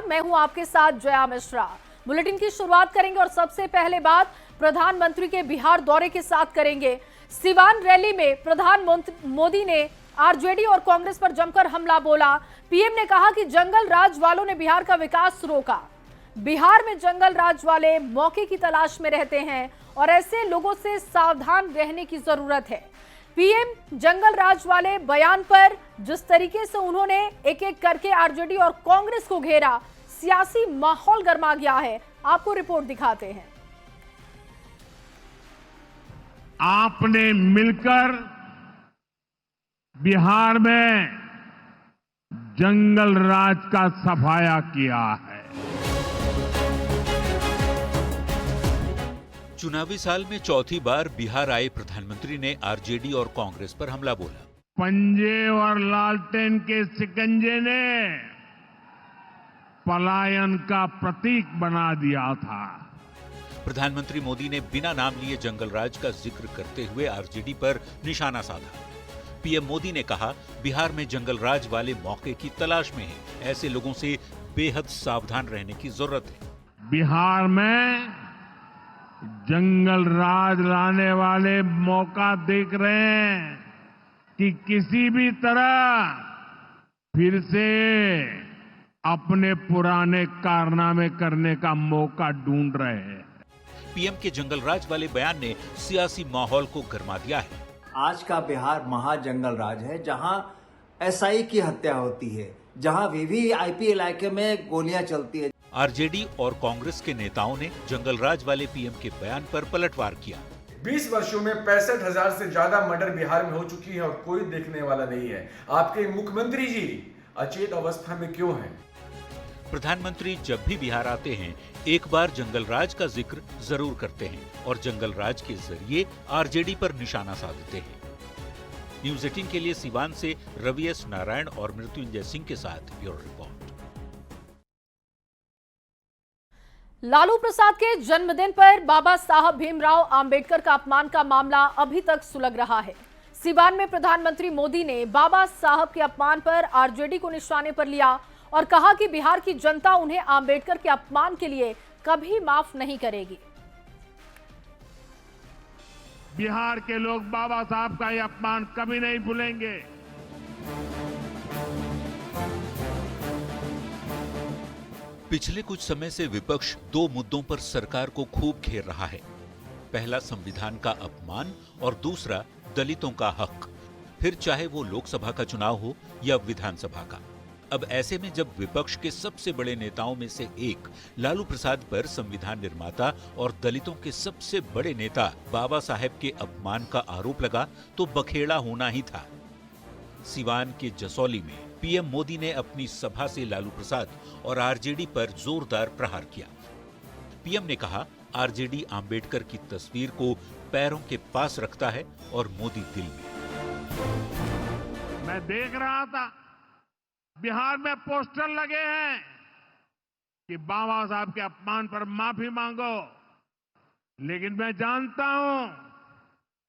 मैं हूं आपके साथ जया मिश्रा। बुलेटिन की शुरुआत करेंगे और सबसे पहले बात प्रधानमंत्री के बिहार दौरे के साथ करेंगे। सिवान रैली में प्रधानमंत्री मोदी ने आरजेडी और कांग्रेस पर जमकर हमला बोला। पीएम ने कहा कि जंगल राज वालों ने बिहार का विकास रोका। बिहार में जंगल राज वाले मौके की तलाश में रहते हैं और ऐसे लोगों से सावधान रहने की जरूरत है। पीएम जंगल राज वाले बयान पर जिस तरीके से उन्होंने एक एक करके आरजेडी और कांग्रेस को घेरा, सियासी माहौल गर्मा गया है। आपको रिपोर्ट दिखाते हैं। आपने मिलकर बिहार में जंगल राज का सफाया किया है। चुनावी साल में चौथी बार बिहार आए प्रधानमंत्री ने आरजेडी और कांग्रेस पर हमला बोला। पंजे और लालटेन के शिकंजे ने पलायन का प्रतीक बना दिया था। प्रधानमंत्री मोदी ने बिना नाम लिए जंगल राज का जिक्र करते हुए आरजेडी पर निशाना साधा। पीएम मोदी ने कहा, बिहार में जंगल राज वाले मौके की तलाश में हैं। ऐसे लोगों से बेहद सावधान रहने की जरूरत है। बिहार में जंगल राज लाने वाले मौका देख रहे हैं कि किसी भी तरह फिर से अपने पुराने कारनामे करने का मौका ढूंढ रहे हैं। पीएम के जंगल राज वाले बयान ने सियासी माहौल को गरमा दिया है। आज का बिहार महाजंगल राज है, जहां एसआई की हत्या होती है, जहां वीवीआईपी इलाके में गोलियां चलती है। आरजेडी और कांग्रेस के नेताओं ने जंगल राज वाले पीएम के बयान पर पलटवार किया। 20 वर्षों में 65,000 से ज्यादा मर्डर बिहार में हो चुकी है और कोई देखने वाला नहीं है। आपके मुख्यमंत्री जी अचेत अवस्था में क्यों हैं? प्रधानमंत्री जब भी बिहार आते हैं एक बार जंगल राज का जिक्र जरूर करते हैं और जंगल राज के जरिए आरजेडी पर निशाना साधते हैं। न्यूज़ 18 के लिए सिवान से रवि एस नारायण और मृत्युंजय सिंह के साथ ब्यूरो रिपोर्ट। लालू प्रसाद के जन्मदिन पर बाबा साहब भीमराव अंबेडकर का अपमान का मामला अभी तक सुलग रहा है। सिवान में प्रधानमंत्री मोदी ने बाबा साहब के अपमान पर आरजेडी को निशाने पर लिया और कहा कि बिहार की जनता उन्हें अंबेडकर के अपमान के लिए कभी माफ नहीं करेगी। बिहार के लोग बाबा साहब का यह अपमान कभी नहीं भूलेंगे। पिछले कुछ समय से विपक्ष दो मुद्दों पर सरकार को खूब घेर रहा है। पहला संविधान का अपमान और दूसरा दलितों का हक, फिर चाहे वो लोकसभा का चुनाव हो या विधानसभा का। अब ऐसे में जब विपक्ष के सबसे बड़े नेताओं में से एक लालू प्रसाद पर संविधान निर्माता और दलितों के सबसे बड़े नेता बाबा साहेब के अपमान का आरोप लगा तो बखेड़ा होना ही था। सिवान के जसौली में पीएम मोदी ने अपनी सभा से लालू प्रसाद और आरजेडी पर जोरदार प्रहार किया। पीएम ने कहा, आरजेडी अंबेडकर की तस्वीर को पैरों के पास रखता है और मोदी दिल में। मैं देख रहा था बिहार में पोस्टर लगे हैं कि बाबा साहब के अपमान पर माफी मांगो, लेकिन मैं जानता हूं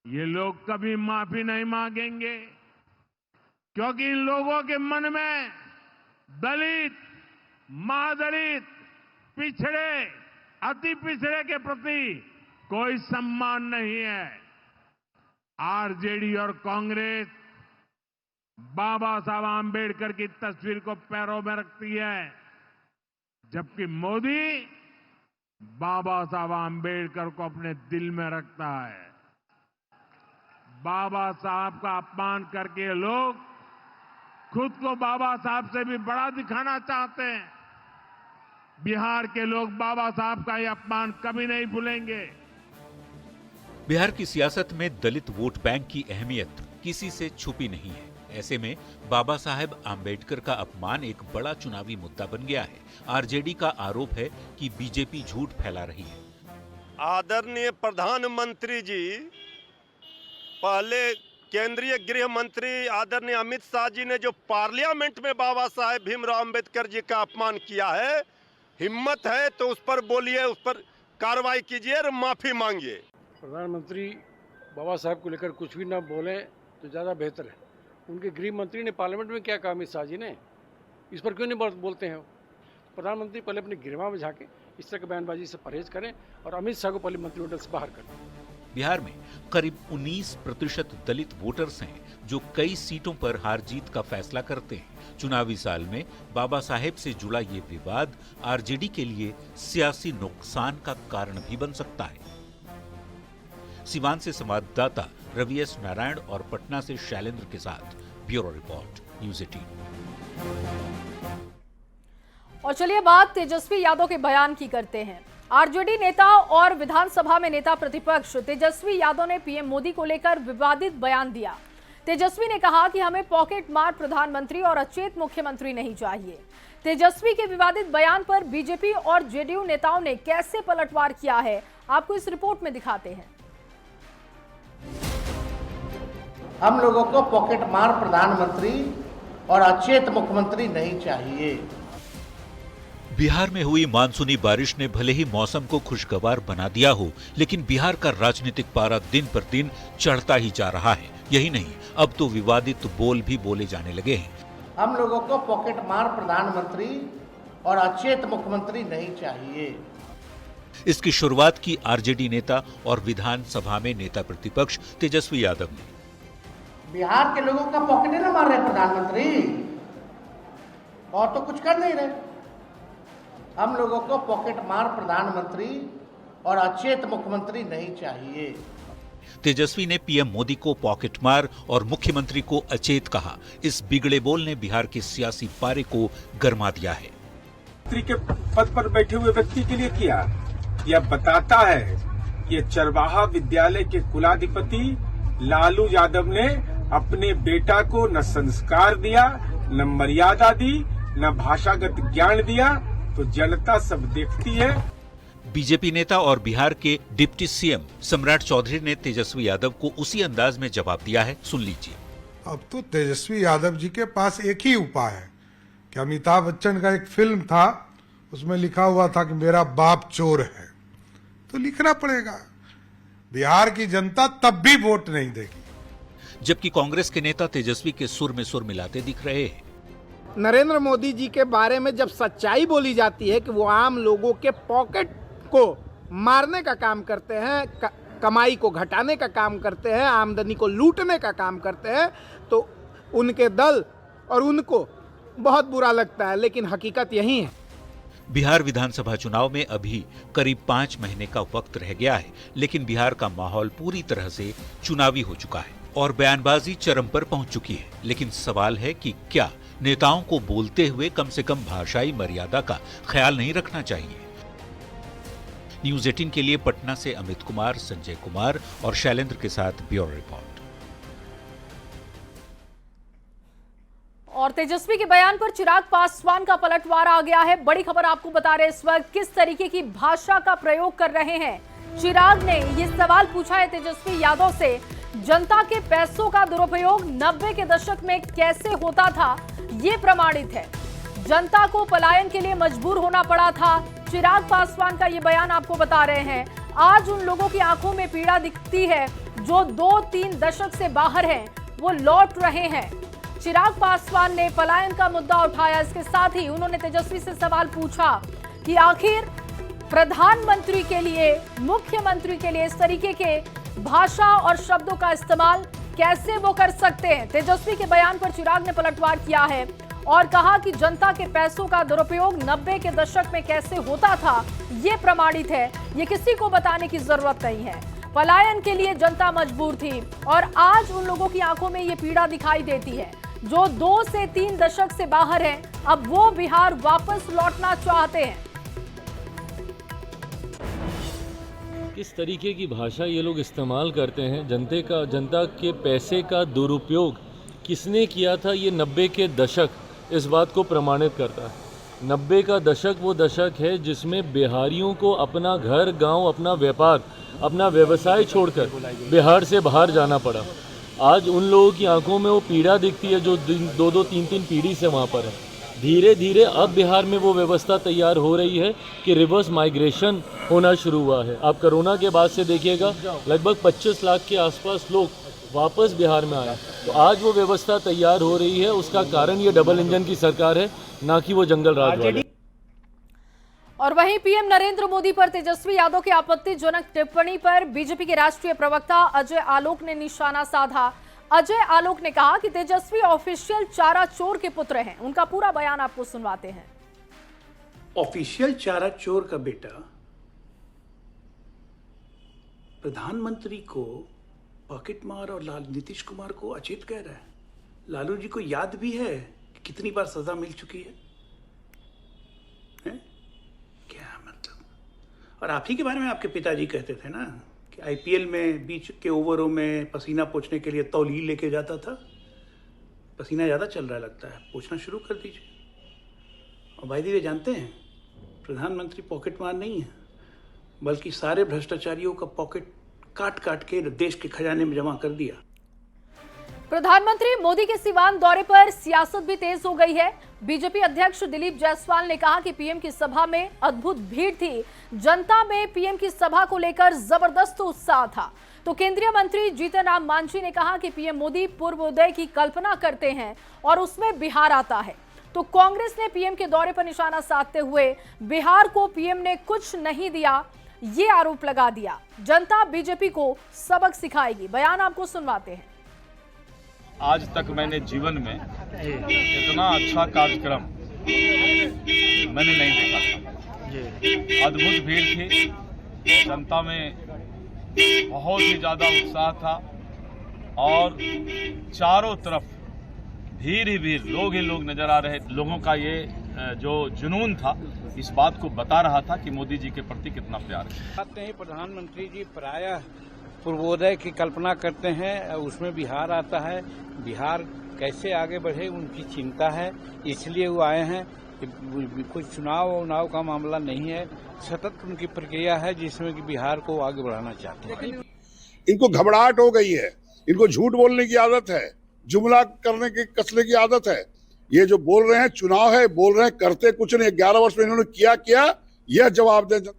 ये लोग कभी माफी नहीं मांगेंगे, क्योंकि इन लोगों के मन में दलित, महादलित, पिछड़े, अति पिछड़े के प्रति कोई सम्मान नहीं है। आरजेडी और कांग्रेस बाबा साहब आंबेडकर की तस्वीर को पैरों में रखती है, जबकि मोदी बाबा साहब आंबेडकर को अपने दिल में रखता है। बाबा साहब का अपमान करके लोग खुद को बाबा साहब से भी बड़ा दिखाना चाहते हैं। बिहार के लोग बाबा साहब का यह अपमान कभी नहीं भूलेंगे। बिहार की सियासत में दलित वोट बैंक की अहमियत किसी से छुपी नहीं है। ऐसे में बाबा साहेब आंबेडकर का अपमान एक बड़ा चुनावी मुद्दा बन गया है। आरजेडी का आरोप है कि बीजेपी झूठ फैला रही है। आदरणीय प्रधानमंत्री जी, पहले केंद्रीय गृह मंत्री आदरणीय अमित शाह जी ने जो पार्लियामेंट में बाबा साहेब भीमराव अंबेडकर जी का अपमान किया है, हिम्मत है तो उस पर बोलिए, उस पर कार्रवाई कीजिए और माफी मांगिए। प्रधानमंत्री बाबा साहब को लेकर कुछ भी ना बोले तो ज़्यादा बेहतर है। उनके गृह मंत्री ने पार्लियामेंट में क्या कहा अमित शाह जी ने, इस पर क्यों नहीं बोलते हैं? प्रधानमंत्री पहले अपनी गिरवा में झांके, इस तरह की बयानबाजी से परहेज करें और अमित शाह को पहले मंत्रिमंडल से बाहर करें। बिहार में करीब 19% दलित वोटर्स हैं जो कई सीटों पर हार जीत का फैसला करते हैं। चुनावी साल में बाबा साहेब से जुड़ा ये विवाद आरजेडी के लिए सियासी नुकसान का कारण भी बन सकता है। सिवान से संवाददाता रवि एस नारायण और पटना से शैलेंद्र के साथ ब्यूरो रिपोर्ट, न्यूज़ 18। और चलिए बात तेजस्वी यादव के बयान की करते हैं। आरजेडी नेता और विधानसभा में नेता प्रतिपक्ष तेजस्वी यादव ने पीएम मोदी को लेकर विवादित बयान दिया। तेजस्वी ने कहा कि हमें पॉकेट मार प्रधानमंत्री और अचेत मुख्यमंत्री नहीं चाहिए। तेजस्वी के विवादित बयान पर बीजेपी और जेडीयू नेताओं ने कैसे पलटवार किया है, आपको इस रिपोर्ट में दिखाते हैं। हम लोगों को पॉकेट मार प्रधानमंत्री और अचेत मुख्यमंत्री नहीं चाहिए। बिहार में हुई मानसूनी बारिश ने भले ही मौसम को खुशगवार बना दिया हो, लेकिन बिहार का राजनीतिक पारा दिन पर दिन चढ़ता ही जा रहा है। यही नहीं, अब तो विवादित बोल भी बोले जाने लगे हैं। हम लोगों को पॉकेट मार प्रधानमंत्री और अचेत मुख्यमंत्री नहीं चाहिए। इसकी शुरुआत की आरजेडी नेता और विधानसभा में नेता प्रतिपक्ष तेजस्वी यादव ने। बिहार के लोगों का पॉकेट ही ना मार रहे प्रधानमंत्री, और तो कुछ कर नहीं रहे। हम लोगों को पॉकेट मार प्रधानमंत्री और अचेत मुख्यमंत्री नहीं चाहिए। तेजस्वी ने पीएम मोदी को पॉकेट मार और मुख्यमंत्री को अचेत कहा। इस बिगड़े बोल ने बिहार के सियासी पारे को गरमा दिया है। मंत्री के पद पर बैठे हुए व्यक्ति के लिए किया, यह बताता है ये चरवाहा विद्यालय के कुलाधिपति लालू यादव ने अपने बेटा को न संस्कार दिया, न मर्यादा दी, न भाषागत ज्ञान दिया, तो जनता सब देखती है। बीजेपी नेता और बिहार के डिप्टी सीएम सम्राट चौधरी ने तेजस्वी यादव को उसी अंदाज में जवाब दिया है, सुन लीजिए। अब तो तेजस्वी यादव जी के पास एक ही उपाय है कि अमिताभ बच्चन का एक फिल्म था, उसमें लिखा हुआ था कि मेरा बाप चोर है, तो लिखना पड़ेगा। बिहार की जनता तब भी वोट नहीं देगी। जबकि कांग्रेस के नेता तेजस्वी के सुर में सुर मिलाते दिख रहे हैं। नरेंद्र मोदी जी के बारे में जब सच्चाई बोली जाती है कि वो आम लोगों के पॉकेट को मारने का काम करते हैं, कमाई को घटाने का काम करते हैं, आमदनी को लूटने का काम करते हैं, तो उनके दल और उनको बहुत बुरा लगता है, लेकिन हकीकत यही है। बिहार विधानसभा चुनाव में अभी करीब 5 महीने का वक्त रह गया है, लेकिन बिहार का माहौल पूरी तरह से चुनावी हो चुका है और बयानबाजी चरम पर पहुंच चुकी है। लेकिन सवाल है कि क्या नेताओं को बोलते हुए कम से कम भाषाई मर्यादा का ख्याल नहीं रखना चाहिए? न्यूज़ 18 के लिए पटना से अमित कुमार, संजय कुमार और शैलेंद्र के साथ ब्यूरो रिपोर्ट। और तेजस्वी के बयान पर चिराग पासवान का पलटवार आ गया है। बड़ी खबर आपको बता रहे इस वक्त किस तरीके की भाषा का प्रयोग कर रहे हैं। चिराग ने ये सवाल पूछा है तेजस्वी यादव से, जनता के पैसों का दुरुपयोग 90 के दशक में कैसे होता था, ये प्रमाणित है। जनता को पलायन के लिए मजबूर होना पड़ा था। चिराग पासवान का ये बयान आपको बता रहे हैं। आज उन लोगों की आंखों में पीड़ा दिखती है जो 2-3 दशक से बाहर हैं, वो लौट रहे हैं। चिराग पासवान ने पलायन का मुद्दा उठाया। इसके साथ ही उन्होंने तेजस्वी से सवाल पूछा कि आखिर प्रधानमंत्री के लिए, मुख्यमंत्री के लिए इस तरीके के भाषा और शब्दों का इस्तेमाल कैसे वो कर सकते हैं। तेजस्वी के बयान पर चिराग ने पलटवार किया है और कहा कि जनता के पैसों का दुरुपयोग 90 के दशक में कैसे होता था, ये प्रमाणित है। ये किसी को बताने की जरूरत नहीं है। पलायन के लिए जनता मजबूर थी और आज उन लोगों की आंखों में ये पीड़ा दिखाई देती है जो 2 से 3 दशक से बाहर हैं। अब वो बिहार वापस लौटना चाहते हैं। किस तरीके की भाषा ये लोग इस्तेमाल करते हैं, जनता के पैसे का दुरुपयोग किसने किया था, ये 90 के दशक इस बात को प्रमाणित करता है। 90 का दशक वो दशक है जिसमें बिहारियों को अपना घर, गांव, अपना व्यापार, अपना व्यवसाय छोड़कर बिहार से बाहर जाना पड़ा। आज उन लोगों की आंखों में वो पीड़ा दिखती है जो 2-2, 3-3 पीढ़ी से वहाँ पर है। धीरे धीरे अब बिहार में वो व्यवस्था तैयार हो रही है कि रिवर्स माइग्रेशन होना शुरू हुआ है। आप कोरोना के बाद से देखिएगा लगभग 25 लाख के आसपास लोग वापस बिहार में आए। तो आज वो व्यवस्था तैयार हो रही है, उसका कारण ये डबल इंजन की सरकार है, ना कि वो जंगल राज वाले। और वहीं पीएम नरेंद्र मोदी पर तेजस्वी यादव की आपत्तिजनक टिप्पणी पर बीजेपी के राष्ट्रीय प्रवक्ता अजय आलोक ने निशाना साधा। अजय आलोक ने कहा कि तेजस्वी ऑफिशियल चारा चोर के पुत्र हैं। उनका पूरा बयान आपको सुनवाते हैं। ऑफिशियल चारा चोर का बेटा प्रधानमंत्री को पॉकेट मार और नीतीश कुमार को अचेत कह रहा है। लालू जी को याद भी है कि कितनी बार सजा मिल चुकी है? क्या मतलब? और आप ही के बारे में आपके पिताजी कहते थे ना कि आईपीएल में बीच के ओवरों में पसीना पोंछने के लिए तौलील लेके जाता था। पसीना ज्यादा चल रहा लगता है, पोंछना शुरू कर दीजिए। और भाई वे जानते हैं प्रधानमंत्री पॉकेट मार नहीं है, बल्कि सारे भ्रष्टाचारियों का पॉकेट काट काट के देश के खजाने में जमा कर दिया। प्रधानमंत्री मोदी के सीवान दौरे पर सियासत भी तेज हो गई है। बीजेपी अध्यक्ष दिलीप जायसवाल ने कहा कि पीएम की सभा में अद्भुत भीड़ थी। जनता में पीएम की सभा को लेकर जबरदस्त उत्साह था। तो केंद्रीय मंत्री जीतन राम मांझी ने कहा कि पीएम मोदी पूर्वोदय की कल्पना करते हैं और उसमें बिहार आता है। तो कांग्रेस ने पीएम के दौरे पर निशाना साधते हुए बिहार को पीएम ने कुछ नहीं दिया, ये आरोप लगा दिया। जनता बीजेपी को सबक सिखाएगी। बयान आपको सुनवाते हैं। आज तक मैंने जीवन में इतना अच्छा कार्यक्रम मैंने नहीं देखा था। अद्भुत भीड़ थी, जनता में बहुत ही ज्यादा उत्साह था और चारों तरफ भीड़ ही भीड़, लोग ही लोग नजर आ रहे। लोगों का ये जो जुनून था इस बात को बता रहा था कि मोदी जी के प्रति कितना प्यार है। आते हैं प्रधानमंत्री जी प्रायः पूर्वोदय की कल्पना करते हैं, उसमें बिहार आता है। बिहार कैसे आगे बढ़े उनकी चिंता है, इसलिए वो आए हैं। कोई चुनाव का मामला नहीं है, सतत उनकी प्रक्रिया है जिसमें कि बिहार को आगे बढ़ाना चाहते हैं। इनको घबराहट हो गई है, इनको झूठ बोलने की आदत है, जुमला करने की कसने की आदत है। ये जो बोल रहे हैं चुनाव है, बोल रहे हैं करते कुछ नहीं। 11 वर्ष में इन्होंने किया यह जवाब दे।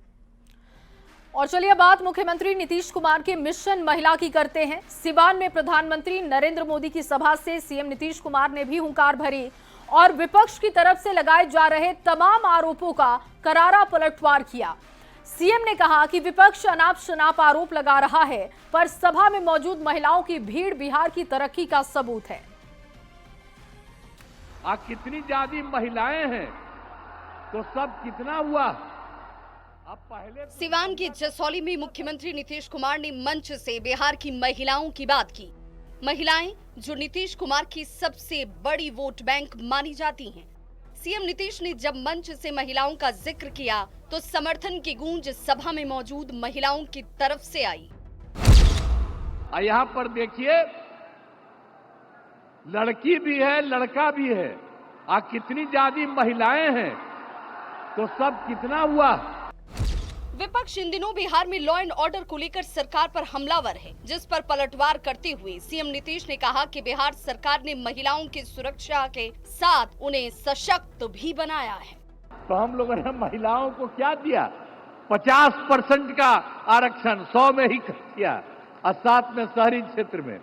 और चलिए बात मुख्यमंत्री नीतीश कुमार के मिशन महिला की करते हैं। सिवान में प्रधानमंत्री नरेंद्र मोदी की सभा से सीएम नीतीश कुमार ने भी हुंकार भरी और विपक्ष की तरफ से लगाए जा रहे तमाम आरोपों का करारा पलटवार किया। सीएम ने कहा कि विपक्ष अनाप शनाप आरोप लगा रहा है, पर सभा में मौजूद महिलाओं की भीड़ बिहार की तरक्की का सबूत है। कितनी ज्यादा महिलाएं हैं तो सब कितना हुआ। सिवान के जसौली में मुख्यमंत्री नीतीश कुमार ने मंच से बिहार की महिलाओं की बात की। महिलाएं जो नीतीश कुमार की सबसे बड़ी वोट बैंक मानी जाती हैं। सीएम नीतीश ने जब मंच से महिलाओं का जिक्र किया तो समर्थन की गूंज सभा में मौजूद महिलाओं की तरफ से आई। यहाँ पर देखिए, लड़की भी है लड़का भी है। कितनी ज्यादा महिलाएं हैं तो सब कितना हुआ। विपक्ष इन दिनों बिहार में लॉ एंड ऑर्डर को लेकर सरकार पर हमलावर है, जिस पर पलटवार करते हुए सीएम नीतीश ने कहा कि बिहार सरकार ने महिलाओं की सुरक्षा के साथ उन्हें सशक्त भी बनाया है। तो हम लोगों ने महिलाओं को क्या दिया? 50% का आरक्षण 100 में ही कर दिया और साथ में शहरी क्षेत्र में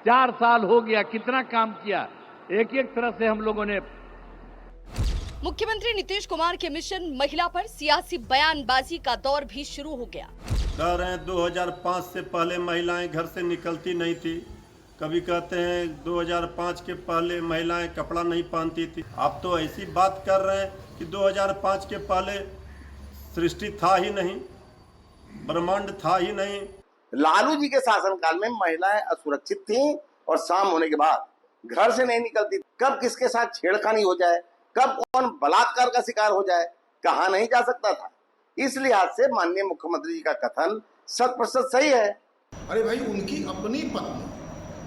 4 साल हो गया। कितना काम किया, एक एक तरह से हम लोगों ने। मुख्यमंत्री नीतीश कुमार के मिशन महिला पर सियासी बयानबाजी का दौर भी शुरू हो गया। कह रहे हैं 2005 से पहले महिलाएं घर से निकलती नहीं थी। कभी कहते हैं 2005 के पहले महिलाएं कपड़ा नहीं पहनती थी। आप तो ऐसी बात कर रहे हैं कि 2005 के पहले सृष्टि था ही नहीं, ब्रह्मांड था ही नहीं। लालू जी के शासनकाल में महिलाएं असुरक्षित थीं और शाम होने के बाद घर से नहीं निकलती। कब किसके साथ छेड़खानी हो जाए, कब कौन बलात्कार का शिकार हो जाए, कहा नहीं जा सकता था। इस लिहाज से माननीय मुख्यमंत्री जी का कथन 100% सही है। अरे भाई, उनकी अपनी पत्नी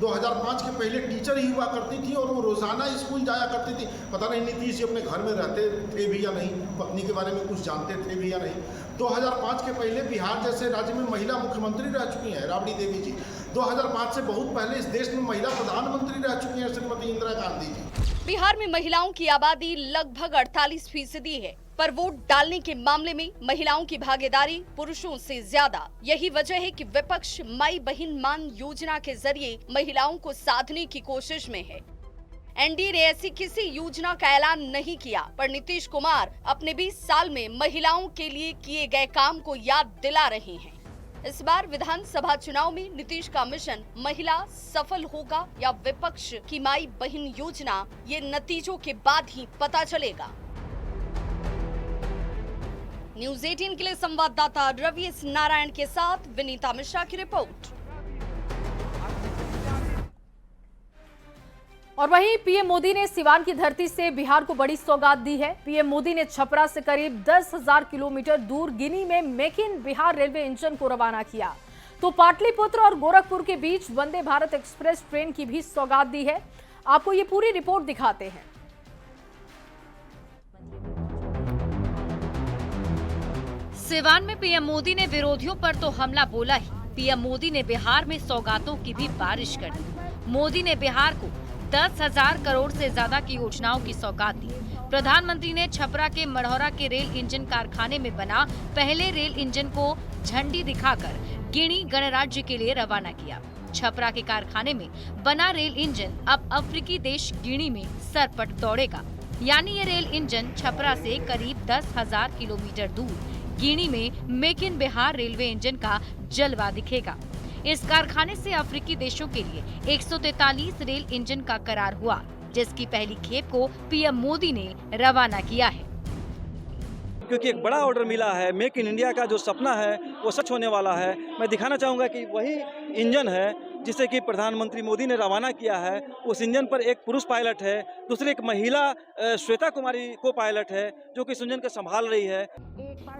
2005 के पहले टीचर ही हुआ करती थी और वो रोजाना स्कूल जाया करती थी। पता नहीं नीतीश जी अपने घर में रहते थे भी या नहीं, पत्नी के बारे में कुछ जानते थे भी या नहीं। 2005 के पहले बिहार जैसे राज्य में महिला मुख्यमंत्री रह चुकी हैं राबड़ी देवी जी। 2005 से बहुत पहले इस देश में महिला प्रधानमंत्री रह चुकी हैं श्रीमती इंदिरा गांधी जी। बिहार में महिलाओं की आबादी लगभग 48% है, पर वोट डालने के मामले में महिलाओं की भागीदारी पुरुषों से ज्यादा। यही वजह है कि विपक्ष माई बहन मान योजना के जरिए महिलाओं को साधने की कोशिश में है। एनडीए ने ऐसी किसी योजना का ऐलान नहीं किया, पर नीतीश कुमार अपने 20 साल में महिलाओं के लिए किए गए काम को याद दिला रहे हैं। इस बार विधानसभा चुनाव में नीतीश का मिशन महिला सफल होगा या विपक्ष की माई बहन योजना, ये नतीजों के बाद ही पता चलेगा। न्यूज़ 18 के लिए संवाददाता रवि नारायण के साथ विनीता मिश्रा की रिपोर्ट। और वहीं पीएम मोदी ने सिवान की धरती से बिहार को बड़ी सौगात दी है। पीएम मोदी ने छपरा से करीब 10,000 किलोमीटर दूर गिनी में make in Bihar railway engine को रवाना किया, तो पाटलिपुत्र और गोरखपुर के बीच वंदे भारत एक्सप्रेस ट्रेन की भी सौगात दी है। आपको ये पूरी रिपोर्ट दिखाते हैं। सिवान में पीएम मोदी ने विरोधियों पर तो हमला बोला ही, पीएम मोदी ने बिहार में सौगातों की भी बारिश कर दी। मोदी ने बिहार को 10,000 करोड़ से ज्यादा की योजनाओं की सौगात दी। प्रधानमंत्री ने छपरा के मढ़ौरा के रेल इंजन कारखाने में बना पहले रेल इंजन को झंडी दिखाकर गिनी गणराज्य के लिए रवाना किया। छपरा के कारखाने में बना रेल इंजन अब अफ्रीकी देश गिनी में सरपट दौड़ेगा, यानी ये रेल इंजन छपरा से करीब 10,000 किलोमीटर दूर गिनी में make in Bihar railway engine का जलवा दिखेगा। इस कारखाने से अफ्रीकी देशों के लिए 143 रेल इंजन का करार हुआ, जिसकी पहली खेप को पीएम मोदी ने रवाना किया है। क्योंकि एक बड़ा ऑर्डर मिला है, मेक इन इंडिया का जो सपना है वो सच होने वाला है। मैं दिखाना चाहूँगा कि वही इंजन है जिसे कि प्रधानमंत्री मोदी ने रवाना किया है। उस इंजन पर एक पुरुष पायलट है, दूसरी एक महिला श्वेता कुमारी को पायलट है जो कि इस इंजन को संभाल रही है।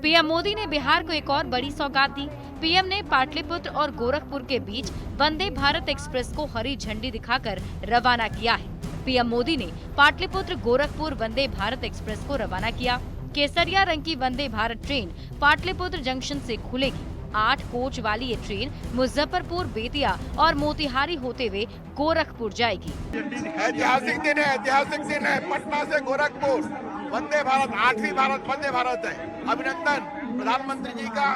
पीएम मोदी ने बिहार को एक और बड़ी सौगात दी। पीएम ने पाटलिपुत्र और गोरखपुर के बीच वंदे भारत एक्सप्रेस को हरी झंडी दिखाकर रवाना किया है। पीएम मोदी ने पाटलिपुत्र गोरखपुर वंदे भारत एक्सप्रेस को रवाना किया। केसरिया रंग की वंदे भारत ट्रेन पाटलिपुत्र जंक्शन से खुलेगी। 8 कोच वाली ये ट्रेन मुजफ्फरपुर, बेतिया और मोतिहारी होते हुए गोरखपुर जाएगी। ऐतिहासिक दिन है। पटना से गोरखपुर वंदे भारत 8वीं भारत वंदे भारत है। अभिनंदन प्रधानमंत्री जी का,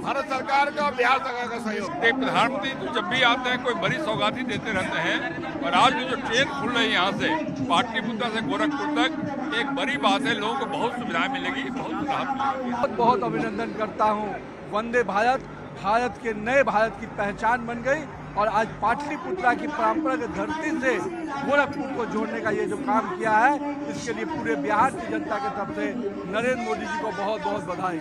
भारत सरकार का और बिहार सरकार का सहयोग। प्रधानमंत्री जब भी आते हैं कोई बड़ी सौगाती देते रहते हैं, और आज भी जो ट्रेन खुल रही है यहाँ से पाटलिपुत्र से गोरखपुर तक, एक बड़ी बात है। लोगों को बहुत सुविधाएं मिलेगी, बहुत राहत मिलेगी। बहुत अभिनंदन करता हूँ। वंदे भारत भारत के नए भारत की पहचान बन गई, और आज पाटलिपुत्रा की परंपरागत धरती से गोरखपुर को जोड़ने का ये जो काम किया है, इसके लिए पूरे बिहार की जनता की तरफ से नरेंद्र मोदी जी को बहुत बहुत बधाई।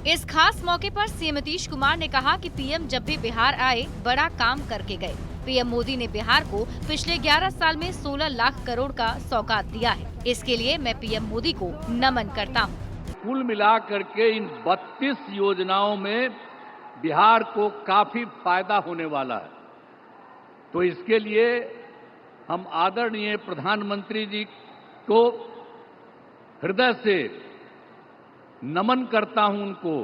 इस खास मौके पर सीएम नीतीश कुमार ने कहा कि पीएम जब भी बिहार आए बड़ा काम करके गए। पीएम मोदी ने बिहार को पिछले 11 साल में 16 लाख करोड़ का सौगात दिया है। इसके लिए मैं पीएम मोदी को नमन करता हूँ। कुल मिलाकर के इन 32 योजनाओं में बिहार को काफी फायदा होने वाला है, तो इसके लिए हम आदरणीय प्रधानमंत्री जी को हृदय से नमन करता हूं उनको।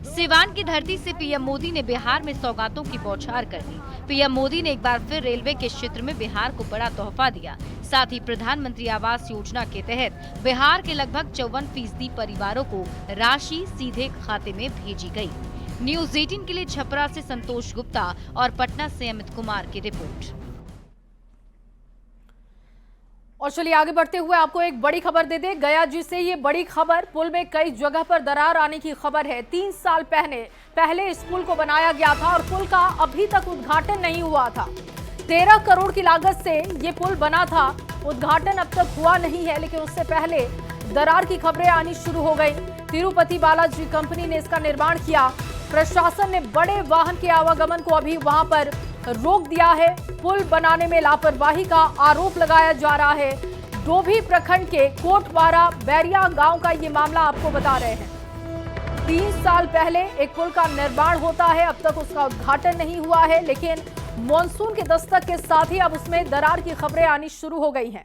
सिवान की धरती से पीएम मोदी ने बिहार में सौगातों की बौछार कर दी। पीएम मोदी ने एक बार फिर रेलवे के क्षेत्र में बिहार को बड़ा तोहफा दिया। साथ ही प्रधानमंत्री आवास योजना के तहत बिहार के लगभग 54% परिवारों को राशि सीधे खाते में भेजी गई। न्यूज़ 18 के लिए छपरा से संतोष गुप्ता और पटना से अमित कुमार की रिपोर्ट। और चलिए आगे बढ़ते हुए आपको एक बड़ी खबर दे दे। गया जी से ये बड़ी खबर, पुल में कई जगह पर दरार आने की खबर है। 3 साल पहले इस पुल को बनाया गया था और पुल का अभी तक उद्घाटन नहीं हुआ था। 13 करोड़ की लागत से ये पुल बना था, उद्घाटन अब तक हुआ नहीं है, लेकिन उससे पहले दरार की खबरें आनी शुरू हो गई। तिरुपति बालाजी कंपनी ने इसका निर्माण किया। प्रशासन ने बड़े वाहन के आवागमन को अभी वहां पर रोक दिया है। पुल बनाने में लापरवाही का आरोप लगाया जा रहा है। डोभी प्रखंड के कोटवारा बैरिया गांव का ये मामला आपको बता रहे हैं। 3 साल पहले एक पुल का निर्माण होता है, अब तक उसका उद्घाटन नहीं हुआ है, लेकिन मॉनसून के दस्तक के साथ ही अब उसमें दरार की खबरें आनी शुरू हो गई हैं।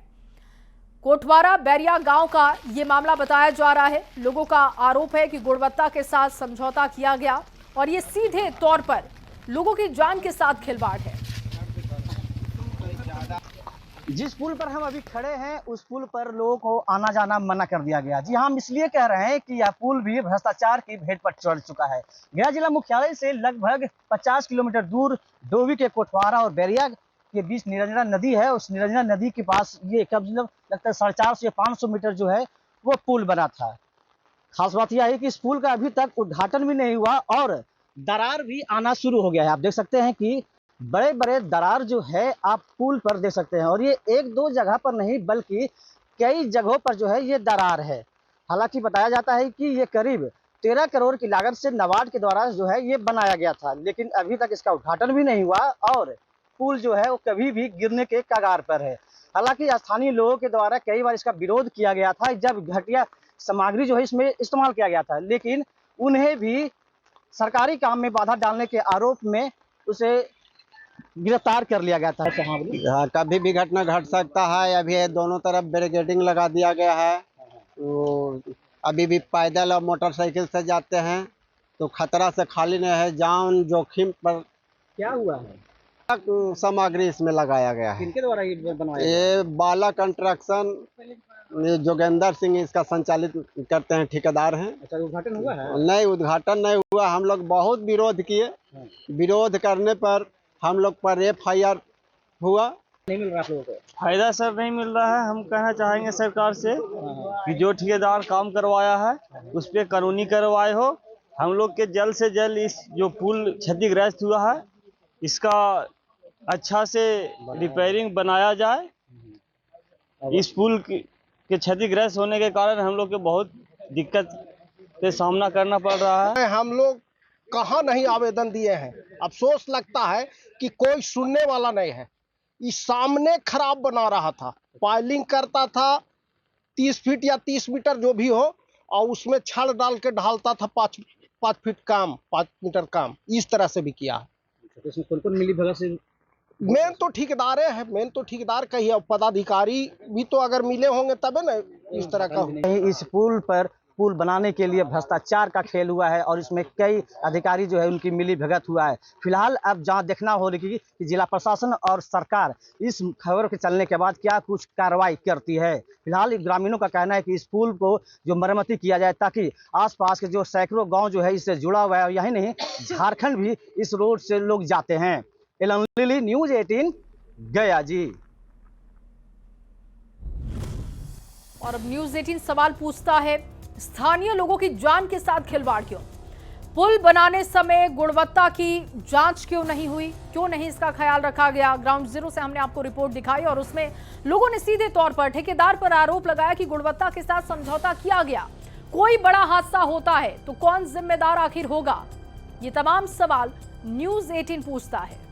कोटवारा बैरिया गांव का ये मामला बताया जा रहा है। लोगों का आरोप है कि गुणवत्ता के साथ समझौता किया गया और ये सीधे तौर पर लोगों की जान के साथ खिलवाड़ है। जिस पुल पर हम अभी खड़े हैं उस पुल पर लोगों को आना जाना मना कर दिया गया। जी हम इसलिए कह रहे हैं कि यह पुल भी भ्रष्टाचार की भेंट पर चढ़ चुका है। गया जिला मुख्यालय से लगभग 50 किलोमीटर दूर डोभी के कोटवारा और बैरिया के बीच निरंजना नदी है, उस निरंजना नदी के पास ये कब लगता है 450 से 500 मीटर जो है वो पुल बना था। खास बात यह है कि इस पुल का अभी तक उद्घाटन भी नहीं हुआ और दरार भी आना शुरू हो गया है। आप देख सकते हैं कि बड़े बड़े दरार जो है आप पुल पर देख सकते हैं और ये एक दो जगह पर नहीं बल्कि कई जगहों पर जो है ये दरार है। हालांकि बताया जाता है कि ये करीब 13 करोड़ की लागत से नाबार्ड के द्वारा जो है ये बनाया गया था, लेकिन अभी तक इसका उद्घाटन भी नहीं हुआ और पुल जो है वो कभी भी गिरने के कगार पर है। हालांकि स्थानीय लोगों के द्वारा कई बार इसका विरोध किया गया था जब घटिया सामग्री जो है इसमें इस्तेमाल किया गया था, लेकिन उन्हें भी सरकारी काम में बाधा डालने के आरोप में उसे गिरफ्तार कर लिया गया था। कभी भी घटना घट सकता है। अभी दोनों तरफ बैरिकेडिंग लगा दिया गया है, तो अभी भी पैदल और मोटरसाइकिल से जाते हैं तो खतरा से खाली नहीं है। जान जोखिम पर क्या हुआ है? सामग्री इसमें लगाया गया है। किनके द्वारा ये बनवाया? ये बाला कंस्ट्रक्शन, जोगेंद्र सिंह इसका संचालित करते हैं, ठेकेदार हैं। अच्छा, उद्घाटन हुआ है? नहीं, उद्घाटन नहीं हुआ। हम लोग बहुत विरोध किए, विरोध करने पर हम लोग पर FIR हुआ। नहीं मिल रहा लोगों को फायदा सर, नहीं मिल रहा है। हम कहना चाहेंगे सरकार से कि जो ठेकेदार काम करवाया है उस पर कानूनी कार्रवाई हो। हम लोग के जल्द से जल्द इस जो पुल क्षतिग्रस्त हुआ है इसका अच्छा से रिपेयरिंग बनाया जाए। इस पुल के क्षतिग्रस्त होने के कारण हम लोग के बहुत दिक्कत के सामना करना पड़ रहा है। हम लोग कहाँ नहीं आवेदन दिए हैं। अफसोस लगता है कि कोई सुनने वाला नहीं है। इस सामने खराब बना रहा था, पाइलिंग करता था 30 फीट या 30 मीटर जो भी हो और उसमें छड़ डाल के ढालता था 5 फीट काम, 5 मीटर काम, इस तरह से भी किया है। तो इसमें कौन मिली भगत से? मेन तो ठेकेदार है, मेन तो ठेकेदार का ही है। पदाधिकारी भी तो अगर मिले होंगे तबे ना इस तरह का। इस पुल पर पुल बनाने के लिए भ्रष्टाचार का खेल हुआ है और इसमें कई अधिकारी जो है उनकी मिली भगत हुआ है। फिलहाल अब जहां देखना हो रही है कि जिला प्रशासन और सरकार इस खबर के चलने के बाद क्या कुछ कार्रवाई करती है। फिलहाल ग्रामीणों का कहना है कि इस पुल को जो मरम्मती किया जाए ताकि आसपास के जो सैकड़ों गांव जो है इससे जुड़ा हुआ है, यही नहीं झारखंड भी इस रोड से लोग जाते हैं। एलन लिली, न्यूज 18 गया जी। और अब न्यूज 18 सवाल पूछता है, स्थानीय लोगों की जान के साथ खिलवाड़ क्यों? पुल बनाने समय गुणवत्ता की जांच क्यों नहीं हुई? क्यों नहीं इसका ख्याल रखा गया? ग्राउंड जीरो से हमने आपको रिपोर्ट दिखाई और उसमें लोगों ने सीधे तौर पर ठेकेदार पर आरोप लगाया कि गुणवत्ता के साथ समझौता किया गया। कोई बड़ा हादसा होता है तो कौन जिम्मेदार आखिर होगा? ये तमाम सवाल न्यूज 18 पूछता है।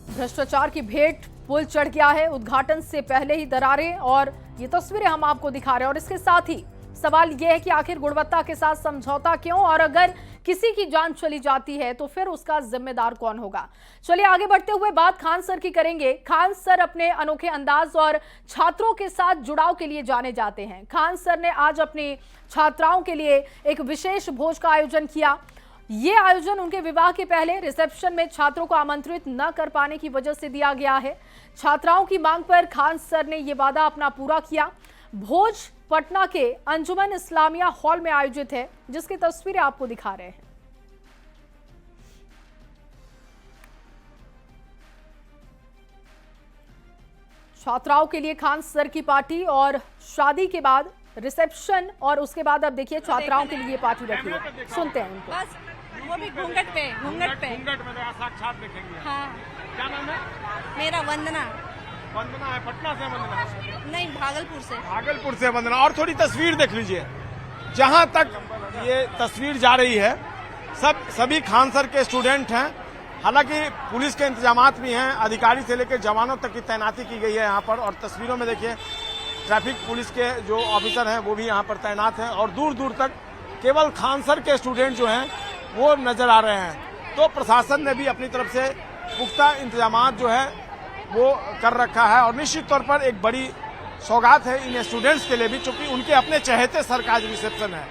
भ्रष्टाचार की भेंट पुल चढ़ गया है। उद्घाटन से पहले ही दरारें और ये तस्वीरें हम आपको दिखा रहे हैं और इसके साथ ही सवाल यह है कि आखिर गुणवत्ता के साथ समझौता क्यों, और अगर किसी की जान चली जाती है तो फिर उसका जिम्मेदार कौन होगा? चलिए आगे बढ़ते हुए बात खान सर की करेंगे। खान सर अपने अनोखे अंदाज और छात्रों के साथ जुड़ाव के लिए जाने जाते हैं। खान सर ने आज अपनी छात्राओं के लिए एक विशेष भोज का आयोजन किया। ये आयोजन उनके विवाह के पहले रिसेप्शन में छात्रों को आमंत्रित न कर पाने की वजह से दिया गया है। छात्राओं की मांग पर खान सर ने ये वादा अपना पूरा किया। भोज पटना के अंजुमन इस्लामिया हॉल में आयोजित है, जिसकी तस्वीरें आपको दिखा रहे हैं। छात्राओं के लिए खान सर की पार्टी और शादी के बाद रिसेप्शन और उसके बाद अब देखिए छात्राओं के लिए पार्टी रखी है। सुनते हैं उनको। बस वो भी घूंघट पे घूंघट में साक्षात देखेंगे। हाँ। क्या नाम है? मेरा वंदना। वंदना है पटना से? वंदना नहीं, भागलपुर से। भागलपुर से वंदना। और थोड़ी तस्वीर देख लीजिए। जहां तक ये तस्वीर जा रही है सभी खान सर के स्टूडेंट हैं। हालांकि पुलिस के इंतजामात भी हैं, अधिकारी से लेकर जवानों तक की तैनाती की गई है यहाँ पर। और तस्वीरों में देखिए ट्रैफिक पुलिस के जो ऑफिसर हैं वो भी यहाँ पर तैनात हैं और दूर दूर तक केवल खान सर के स्टूडेंट जो हैं वो नजर आ रहे हैं। तो प्रशासन ने भी अपनी तरफ से पुख्ता इंतजामात जो है वो कर रखा है और निश्चित तौर पर एक बड़ी सौगात है इन स्टूडेंट्स के लिए भी, चूंकि उनके अपने चहेते सर का आज रिसेप्शन है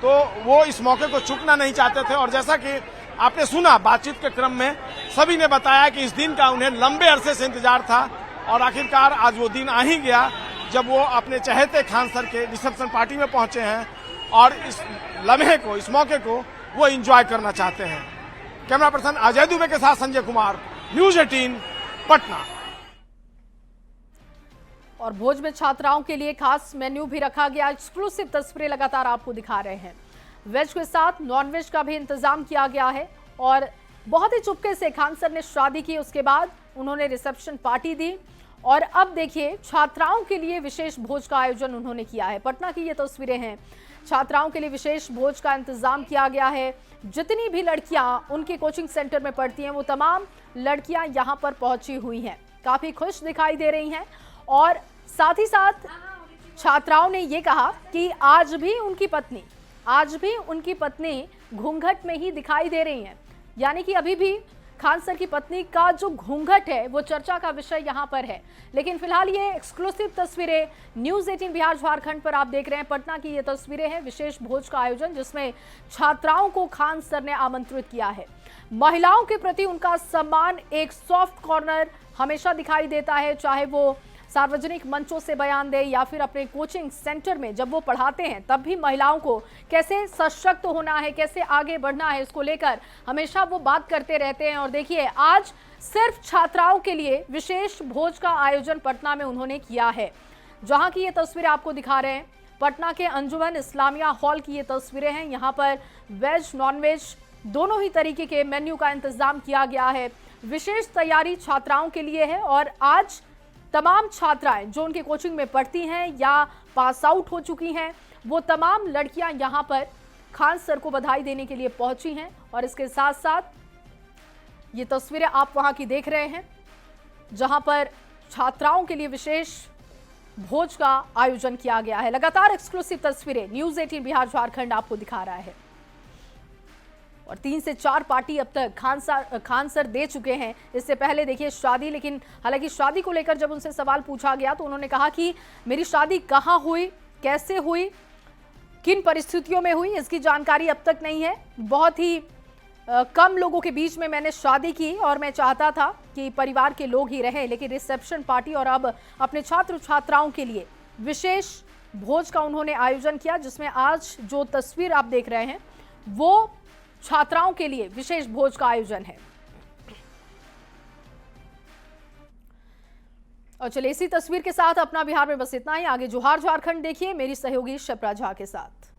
तो वो इस मौके को चूकना नहीं चाहते थे। और जैसा कि आपने सुना बातचीत के क्रम में सभी ने बताया कि इस दिन का उन्हें लंबे अरसे से इंतजार था और आखिरकार आज वो दिन आ ही गया जब वो अपने चहेते खान सर के रिसेप्शन पार्टी में पहुंचे हैं। और इस लम्हे को, इस मौके को वो एंजॉय करना चाहते हैं। कैमरा पर्सन अजय दुबे के साथ संजय कुमार, न्यूज 18 पटना। और भोज में छात्राओं के लिए खास मेन्यू भी रखा गया। एक्सक्लूसिव तस्वीरें लगातार आपको दिखा रहे हैं। वेज के साथ नॉन वेज का भी इंतजाम किया गया है और बहुत ही चुपके से खान सर ने शादी की, उसके बाद उन्होंने रिसेप्शन पार्टी दी और अब देखिए छात्राओं के लिए विशेष भोज का आयोजन उन्होंने किया है। पटना की ये तस्वीरें हैं। छात्राओं के लिए विशेष भोज का इंतजाम किया गया है। जितनी भी लड़कियां उनके कोचिंग सेंटर में पढ़ती हैं वो तमाम लड़कियां यहां पर पहुंची हुई हैं, काफी खुश दिखाई दे रही हैं और साथ ही साथ छात्राओं ने ये कहा कि आज भी उनकी पत्नी घूंघट में ही दिखाई दे रही हैं, यानी कि अभी भी खान सर की पत्नी का जो घूंघट है वो चर्चा का विषय यहाँ पर है। लेकिन फिलहाल ये एक्सक्लूसिव तस्वीरें न्यूज 18 बिहार झारखंड पर आप देख रहे हैं। पटना की ये तस्वीरें हैं विशेष भोज का आयोजन जिसमें छात्राओं को खान सर ने आमंत्रित किया है। महिलाओं के प्रति उनका सम्मान एक सॉफ्ट कॉर्नर हमेशा दिखाई देता है, चाहे वो सार्वजनिक मंचों से बयान दे या फिर अपने कोचिंग सेंटर में जब वो पढ़ाते हैं तब भी महिलाओं को कैसे सशक्त होना है, कैसे आगे बढ़ना है, इसको लेकर हमेशा वो बात करते रहते हैं। और देखिए आज सिर्फ छात्राओं के लिए विशेष भोज का आयोजन पटना में उन्होंने किया है। जहां की ये तस्वीरें आपको दिखा रहे हैं पटना के अंजुमन इस्लामिया हॉल की ये तस्वीरें हैं। यहाँ पर वेज नॉन वेज दोनों ही तरीके के मेन्यू का इंतजाम किया गया है। विशेष तैयारी छात्राओं के लिए है और आज तमाम छात्राएं जो उनके कोचिंग में पढ़ती हैं या पास आउट हो चुकी हैं वो तमाम लड़कियां यहां पर खान सर को बधाई देने के लिए पहुंची हैं। और इसके साथ साथ ये तस्वीरें आप वहां की देख रहे हैं जहां पर छात्राओं के लिए विशेष भोज का आयोजन किया गया है। लगातार एक्सक्लूसिव तस्वीरें न्यूज 18 बिहार झारखंड आपको दिखा रहा है। और 3 से 4 पार्टी अब तक खान सर दे चुके हैं। इससे पहले देखिए शादी, लेकिन हालांकि शादी को लेकर जब उनसे सवाल पूछा गया तो उन्होंने कहा कि मेरी शादी कहाँ हुई, कैसे हुई, किन परिस्थितियों में हुई, इसकी जानकारी अब तक नहीं है। बहुत ही कम लोगों के बीच में मैंने शादी की और मैं चाहता था कि परिवार के लोग ही रहें, लेकिन रिसेप्शन पार्टी और अब अपने छात्र छात्राओं के लिए विशेष भोज का उन्होंने आयोजन किया जिसमें आज जो तस्वीर आप देख रहे हैं वो छात्राओं के लिए विशेष भोज का आयोजन है। और चलिए इसी तस्वीर के साथ अपना बिहार में बस इतना ही। आगे जोहार झारखंड देखिए मेरी सहयोगी शिप्रा झा के साथ।